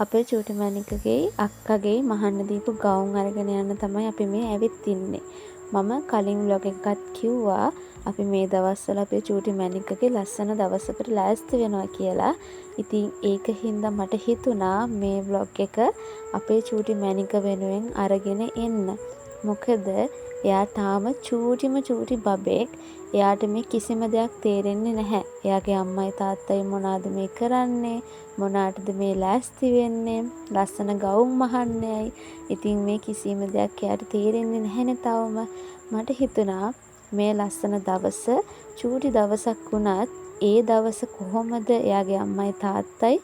අපේ චූටි මැනිකගේ අක්කගේ මහන්න දීපු ගවුම් අරගෙන යන්න තමයි අපි මේ ඇවිත් ඉන්නේ. මම කලින් vlog එකකත් කිව්වා අපි මේ දවස්වල අපේ චූටි මැනිකගේ ලස්සන දවසකට ලෑස්ති වෙනවා කියලා. ඉතින් ඒක හින්දා මට හිතුණා මේ vlog එක අපේ චූටි මැනික වෙනුවෙන් අරගෙන එන්න. මොකද එයා තාම චූටි බබෙක්. එයාට මේ කිසිම දෙයක් තේරෙන්නේ නැහැ. එයාගේ අම්මයි තාත්තයි මොනවාද මේ කරන්නේ? මොනාටද මේ ලෑස්ති වෙන්නේ? ලස්සන ගවුම් මහන්නේයි. ඉතින් මේ කිසිම දෙයක් එයාට තේරෙන්නේ නැහැනේ තවම. මට හිතුණා මේ ලස්සන දවස චූටි දවසක් වුණත් ඒ දවස කොහොමද එයාගේ අම්මයි තාත්තයි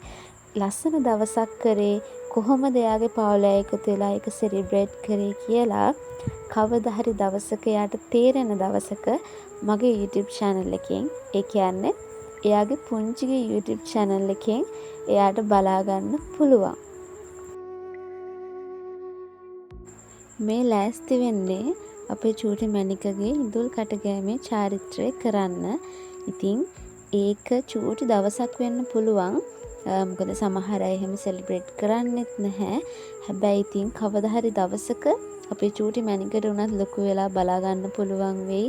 ලස්සන දවසක් කරේ, කොහොමද එයාගේ පවුල එකතු වෙලා ඒක සෙලිබ්‍රේට් කරේ කියලා කවදා හරි දවසක එයාට තේරෙන දවසක මගේ YouTube channel එකෙන්, ඒ කියන්නේ එයාගේ පුංචිගේ YouTube channel එකෙන් එයාට බලා ගන්න පුළුවන්. මේ ලෑස්ති වෙන්නේ අපේ චූටි මැනිකගේ ඉඳුල් කටගෑමේ චාරිත්‍රය කරන්න. ඉතින් ඒක චූටි දවසක් වෙන්න පුළුවන්. මොකද සමහර අය එහෙම සෙලිබ්‍රේට් කරන්නෙත් නැහැ. හැබැයි ඉතින් කවදා හරි දවසක අපේ චූටි මැනිකට උනත් ලොකු වෙලා බලා ගන්න පුළුවන් වෙයි.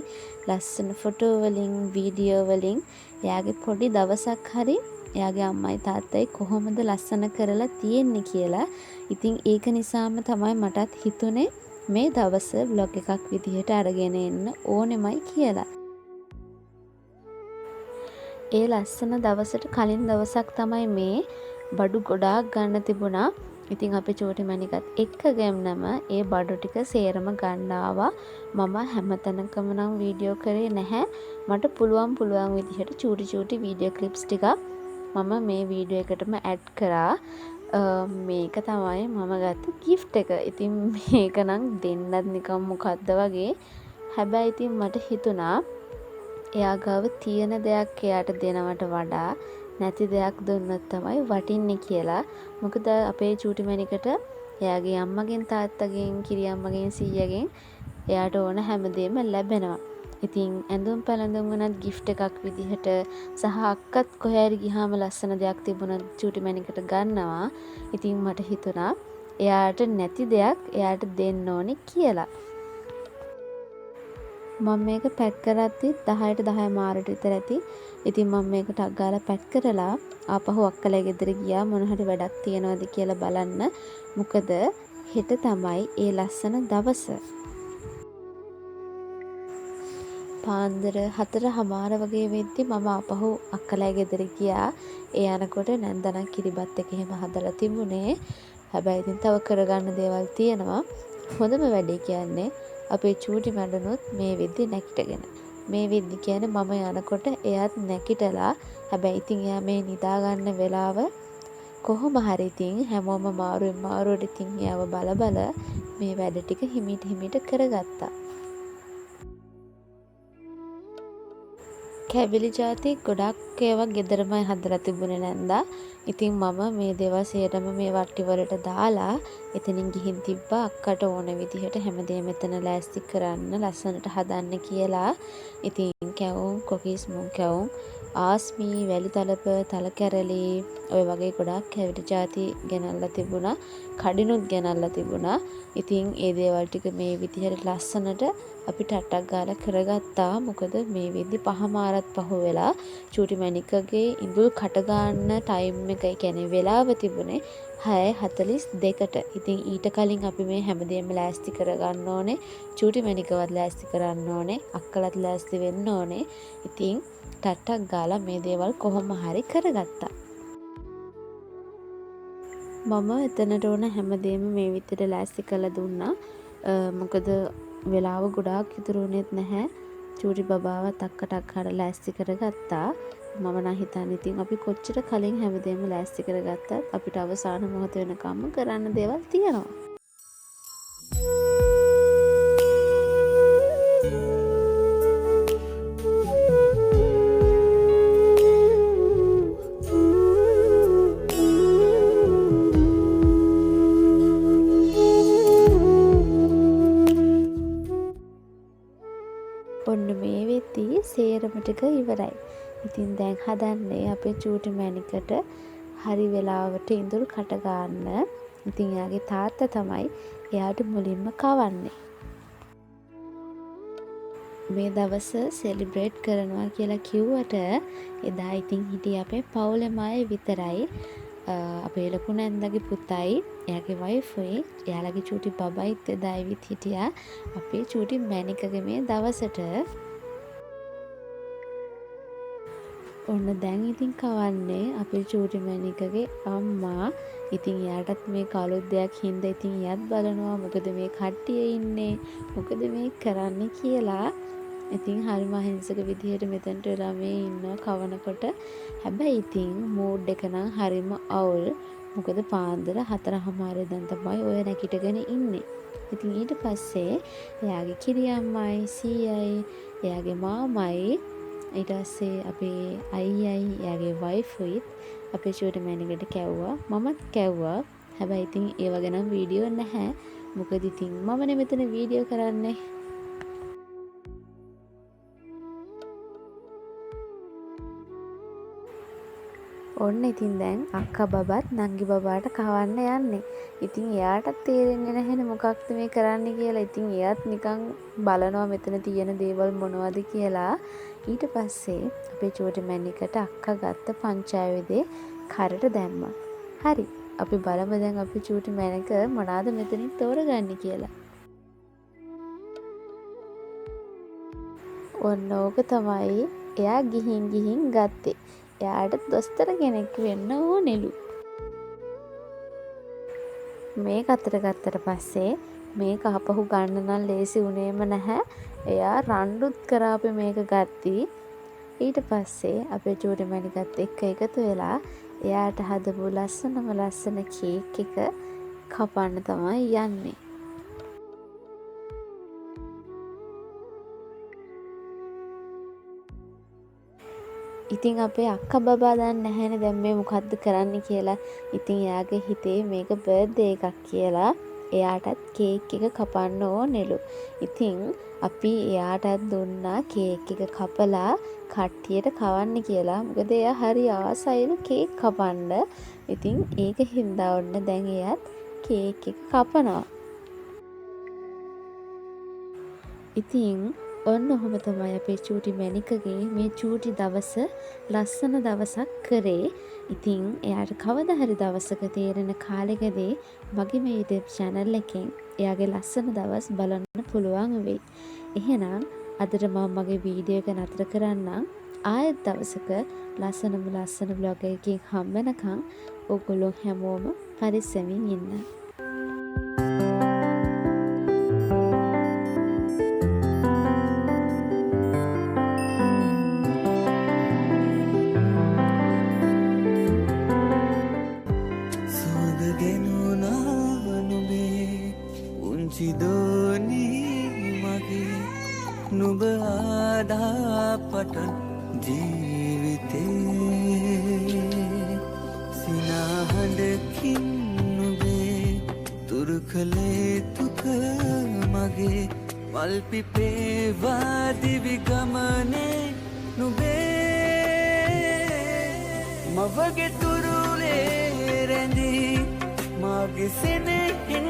ලස්සන ෆොටෝ වලින්, වීඩියෝ වලින් එයාගේ පොඩි දවසක් හරි එයාගේ අම්මයි තාත්තයි කොහොමද ලස්සන කරලා තියෙන්නේ කියලා. ඉතින් ඒක නිසාම තමයි මටත් හිතුනේ මේ දවස vlog එකක් විදිහට අරගෙන එන්න ඕනෙමයි කියලා. ඒ ලස්සන දවසට කලින් දවසක් තමයි මේ බඩු ගොඩාක් ගන්න තිබුණා. ඉතින් අපේ චූටි මැනිකත් එක්ක ගැම්නම ඒ බඩු ටික සේරම ගන්න ආවා. මම හැමතැනකම නම් වීඩියෝ කරේ නැහැ. මට පුළුවන් විදිහට චූටි වීඩියෝ ක්ලිප්ස් ටිකක් මම මේ වීඩියෝ එකටම ඇඩ් කරා. මේක තමයි මම ගත්ත gift එක. ඉතින් මේක නම් දෙන්නත් නිකන් මොකද්ද වගේ. හැබැයි ඉතින් මට හිතුණා එයා ගාව තියෙන දෙයක් එයාට දෙනවට වඩා නැති දෙයක් දුන්නොත් තමයි වටින්නේ කියලා. මොකද අපේ චූටි මැනිකට එයාගේ අම්මගෙන් තාත්තගෙන් කිරියම්මගෙන් සීයාගෙන් එයාට ඕන හැමදේම ලැබෙනවා. ඉතින් ඇඳුම් පැළඳුම් වුණත් gift එකක් විදිහට සහ අක්කත් කොහේ හරි ගියාම ලස්සන දෙයක් තිබුණත් චූටි මැනිකට ගන්නවා. ඉතින් මට හිතුණා එයාට නැති දෙයක් එයාට දෙන්න ඕනේ කියලා. මම මේක පැක් කරද්දි 10ට 10 මාරට විතර ඇති. ඉතින් මම මේක ටක් ගාලා පැක් කරලා ආපහු අක්කලා ගෙදර ගියා මොන හරි වැඩක් තියනවද කියලා බලන්න. මොකද හෙට තමයි ඒ ලස්සන දවස. පාන්දර 4:00 වගේ වෙද්දි මම ආපහු අක්කලා ගෙදර ගියා. ඒ යනකොට නැන්දනම් කිරිබත් එක එහෙම හදලා තිබුණේ. හැබැයි ඉතින් තව කරගන්න දේවල් තියෙනවා. හොඳම වැඩේ කියන්නේ අපේ චූටි මඩනුත් මේ වෙද්දි නැගිටගෙන. මේ වෙද්දි කියන්නේ මම යනකොට එයාත් නැගිටලා. හැබැයි ඉතින් එයා මේ නිදා ගන්න වෙලාව කොහොම හරි ඉතින් හැමෝම මාරුවට ඉතින් එයාව බල මේ වැඩ ටික හිමිට කරගත්තා. කැවිලි ಜಾති ගොඩක් ඒවා ගෙදරමයි හදලා තිබුණේ නැන්දා. ඉතින් මම මේ දේවල් සේරම මේ වට්ටි වලට දාලා එතනින් ගිහින් තිබ්බා අක්කට ඕන විදිහට හැමදේම මෙතන ලෑස්ති කරන්න ලස්සනට හදන්න කියලා. ඉතින් කැවුම්, කොකිස්, මුං කැවුම්, ආස්මී, වැලි තලප, තල කැරලි ඔය වගේ ගොඩක් කැවිලි ಜಾති ගෙනල්ලා තිබුණා. කඩිනුත් ගෙනල්ලා තිබුණා. ඉතින් ඒ දේවල් ටික මේ විදිහට ලස්සනට අපි ටට්ටක් ගාලා කරගත්තා. මොකද මේ වෙද්දි 5:00 පහු වෙලා චූටි මැනිකගේ ඉඳුල් කට ගන්න ටයිම් එක, ඒ කියන්නේ වෙලාව තිබුණේ 6:42ට. ඉතින් ඊට කලින් අපි මේ හැමදේම ලෑස්ති කරගන්න ඕනේ. චූටි මැනිකවත් ලෑස්ති කරන්න ඕනේ. අක්කලත් ලෑස්ති වෙන්න ඕනේ. ඉතින් ටට්ටක් ගාලා මේ දේවල් කොහොම හරි කරගත්තා. මම එතනට ඕන හැමදේම මේ විදිහට ලෑස්ති කරලා දුන්නා. මොකද වෙලාව ගොඩාක් ඉතුරු වුණෙත් නැහැ. චූටි බබාවත් අක්කටක් හර ලෑස්ති කරගත්තා. මම නම් හිතන්නේ ඉතින් අපි කොච්චර කලින් හැමදේම ලෑස්ති කරගත්තත් අපිට අවසාන මොහොත වෙනකම්ම කරන්න දේවල් තියෙනවා. ඔන්න මේ වෙද්දී සේරම ටික ඉවරයි. ඉතින් දැන් හදන්නේ අපේ චූටි මැනිකට හරි වෙලාවට ඉඳුල් කට ගන්න. ඉතින් එයාගේ තාත්තා තමයි එයාට මුලින්ම කවන්නේ. මේ දවස සෙලිබ්‍රේට් කරනවා කියලා කිව්වට එදා ඉතින් හිටියේ අපේ පවුලේම අය විතරයි. අපේ ලොකු නැන්දගේ පුතයි, එයාගේ වයිෆුයි, එයාලගේ චූටි බබයිත් එදා ඇවිත් හිටියා අපේ චූටි මැනිකගේ මේ දවසට. ඔන්න දැන් ඉතින් කවන්නේ අපේ චූටි මැනිකගේ අම්මා. ඉතින් එයාටත් මේ කලුත් දෙයක් හින්දා ඉතින් එයාත් බලනවා මොකද මේ කට්ටිය ඉන්නේ, මොකද මේ කරන්නේ කියලා. ඉතින් හරිම අහිංසක විදිහට මෙතනට වෙලා මේ ඉන්නවා කවනකොට. හැබැයි ඉතින් මූඩ් එක නම් හරිම අවුල්. මොකද පාන්දර 4:00 දැන් තමයි ඔය නැගිටගෙන ඉන්නේ. ඉතින් ඊට පස්සේ එයාගේ කිරියම්මයි, සීයයි, එයාගේ මාමයි, ඊට පස්සේ අපේ අයියයි, එයාගේ වයිෆුයි අපේ චූටි මැනිකට කැව්වා. මමත් කැව්වා. හැබැයි ඉතින් ඒව ගැන වීඩියෝ නැහැ. මොකද ඉතින් මමනේ මෙතන වීඩියෝ කරන්නේ. ඔන්න ඉතින් දැන් අක්කා බබත් නංගි බබාට කවන්න යන්නේ. ඉතින් එයාටත් තේරෙන්නේ නැහැනේ මොකක්ද මේ කරන්නේ කියලා. ඉතින් එයාත් නිකන් බලනවා මෙතන තියෙන දේවල් මොනවද කියලා. ඊට පස්සේ අපේ චූටි මැනිකට අක්කා ගත්ත පංචායුධේ කරට දැම්මා. හරි. අපි බලමු දැන් අපේ චූටි මැනික මොනවාද මෙතනින් තෝරගන්නේ කියලා. ඔන්න ඕක තමයි එයා ගිහින් ගත්තේ. එයාට දොස්තර කෙනෙක් වෙන්න ඕනෙලු. මේක අතට ගත්තට පස්සේ මේක අපහු ගන්න නම් ලේසි උනේම නැහැ. එයා රණ්ඩුත් කරා අපි මේක ගත්තා. ඊට පස්සේ අපේ චූටි මැනිකත් එක්ක එකතු වෙලා එයාට හදපු ලස්සන කේක් එක කපන්න තමයි යන්නේ. ඉතින් අපේ අක්කා බබා දන්නේ නැහැනේ දැන් මේ මොකද්ද කරන්න කියලා. ඉතින් එයාගේ හිතේ මේක බර්ත්ඩේ එකක් කියලා එයාටත් කේක් එක කපන්න ඕනෙලු. ඉතින් අපි එයාටත් දුන්නා කේක් එක කපලා කට්ටියට කවන්න කියලා. මොකද එයා හරි ආසයිලු කේක් කපන්න. ඉතින් ඒක හින්දා ඔන්න දැන් එයාත් කේක් එක කපනවා. ඉතින් ඔන්න ඔහොම තමයි අපේ චූටි මැනිකගේ මේ චූටි දවස ලස්සන දවසක් කරේ. ඉතින් එයාට කවදා හරි දවසක තේරෙන කාලෙකදී මගේ මේ YouTube channel එකෙන් එයාගේ ලස්සන දවස් බලන්න පුළුවන් වෙයි. එහෙනම් අදට මම මගේ වීඩියෝ එක නතර කරන්නම්. ආයෙත් දවසක ලස්සන vlog එකකින් හම් වෙනකන් ඔයගොල්ලෝ හැමෝම පරිස්සමින් ඉන්න. නුඹ ආදාපටන් ජීවිතේ සිනාහඬකින් නුඹේ තුරුකලේ තුක මගේ මල්පිපේවා දිවි ගමනේ නුඹේ මවගේ තුරුලේ රැඳී මගේ සෙනෙහින්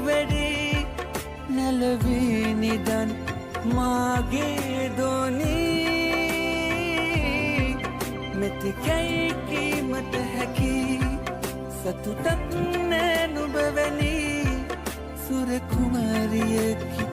වැඩි නැලවී නිදන් මාගේ දෝනී මෙතිකැයි කීමට හැකි සතුටක් නෑ නුඹ වැනි සුර කුමාරියකි.